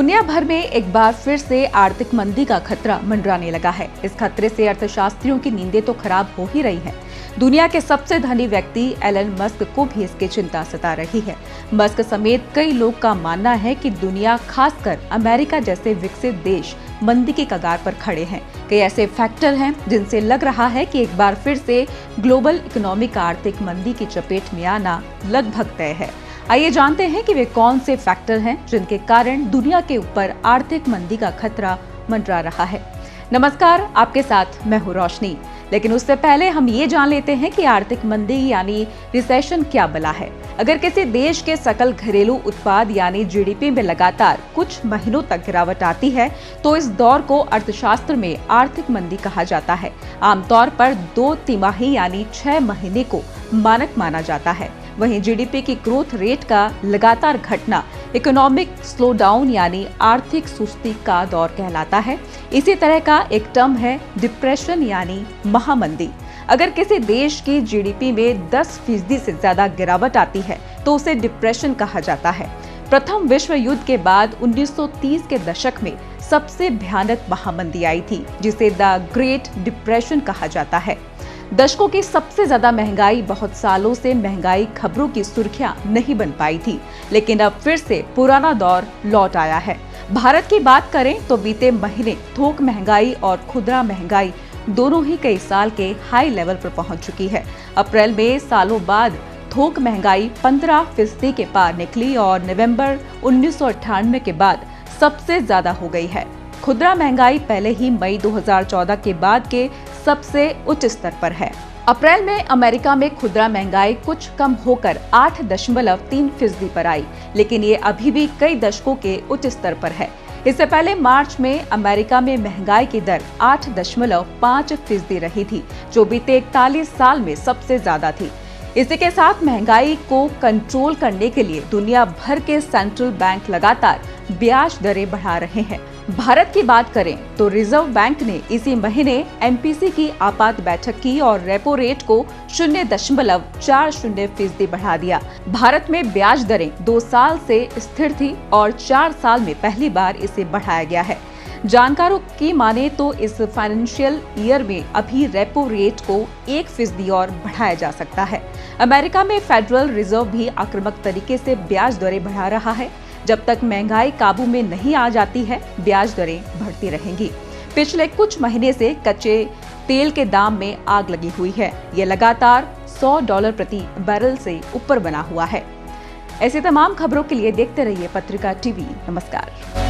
दुनिया भर में एक बार फिर से आर्थिक मंदी का खतरा मंडराने लगा है। इस खतरे से अर्थशास्त्रियों की नींदें तो खराब हो ही रही हैं। दुनिया के सबसे धनी व्यक्ति एलन मस्क को भी इसकी चिंता सता रही है। मस्क समेत कई लोग का मानना है कि दुनिया, खासकर अमेरिका जैसे विकसित देश मंदी की कगार पर खड़े हैं। कई ऐसे फैक्टर हैं जिनसे लग रहा है कि एक बार फिर से ग्लोबल इकोनॉमी का आर्थिक मंदी की चपेट में आना लगभग तय है। आइए जानते हैं कि वे कौन से फैक्टर हैं जिनके कारण दुनिया के ऊपर आर्थिक मंदी का खतरा मंडरा रहा है। नमस्कार, आपके साथ मैं हूं रोशनी। लेकिन उससे पहले हम ये जान लेते हैं कि आर्थिक मंदी यानी रिसेशन क्या बला है। अगर किसी देश के सकल घरेलू उत्पाद यानी जीडीपी में लगातार कुछ महीनों तक गिरावट आती है तो इस दौर को अर्थशास्त्र में आर्थिक मंदी कहा जाता है। आमतौर पर 2 तिमाही यानी 6 महीने को मानक माना जाता है। वहीं जीडीपी की ग्रोथ रेट का लगातार घटना इकोनॉमिक स्लोडाउन यानी आर्थिक सुस्ती का दौर कहलाता है। इसी तरह का एक टर्म है डिप्रेशन यानी महामंदी। अगर किसी देश की जीडीपी में 10% से ज्यादा गिरावट आती है तो उसे डिप्रेशन कहा जाता है। प्रथम विश्व युद्ध के बाद 1930 के दशक में सबसे भयानक महामंदी आई थी जिसे द ग्रेट डिप्रेशन कहा जाता है। दशकों की सबसे ज्यादा महंगाई बहुत सालों से महंगाई खबरों की सुर्खियां नहीं बन पाई थी, लेकिन अब फिर से पुराना दौर लौट आया है। भारत की बात करें तो बीते महीने थोक महंगाई और खुदरा महंगाई दोनों ही कई साल के हाई लेवल पर पहुंच चुकी है। अप्रैल में सालों बाद थोक महंगाई 15% के पार निकली और नवंबर 1998 के बाद सबसे ज्यादा हो गई है। खुदरा महंगाई पहले ही मई 2014 के बाद के सबसे उच्च स्तर पर है। अप्रैल में अमेरिका में खुदरा महंगाई कुछ कम होकर 8.3% पर आई, लेकिन ये अभी भी कई दशकों के उच्च स्तर पर है। इससे पहले मार्च में अमेरिका में महंगाई की दर 8.5% रही थी, जो बीते 41 साल में सबसे ज्यादा थी। इसी के साथ महंगाई को कंट्रोल करने के लिए दुनिया भर के सेंट्रल बैंक लगातार ब्याज दरें बढ़ा रहे हैं। भारत की बात करें तो रिजर्व बैंक ने इसी महीने एमपीसी की आपात बैठक की और रेपो रेट को 0.40% बढ़ा दिया। भारत में ब्याज दरें 2 साल से स्थिर थी और 4 साल में पहली बार इसे बढ़ाया गया है। जानकारों की माने तो इस फाइनेंशियल ईयर में अभी रेपो रेट को 1% और बढ़ाया जा सकता है। अमेरिका में फेडरल रिजर्व भी आक्रामक तरीके से ब्याज दरें बढ़ा रहा है। जब तक महंगाई काबू में नहीं आ जाती है, ब्याज दरें बढ़ती रहेंगी। पिछले कुछ महीने से कच्चे तेल के दाम में आग लगी हुई है। ये लगातार $100 प्रति बैरल से ऊपर बना हुआ है। ऐसी तमाम खबरों के लिए देखते रहिए पत्रिका टीवी। नमस्कार।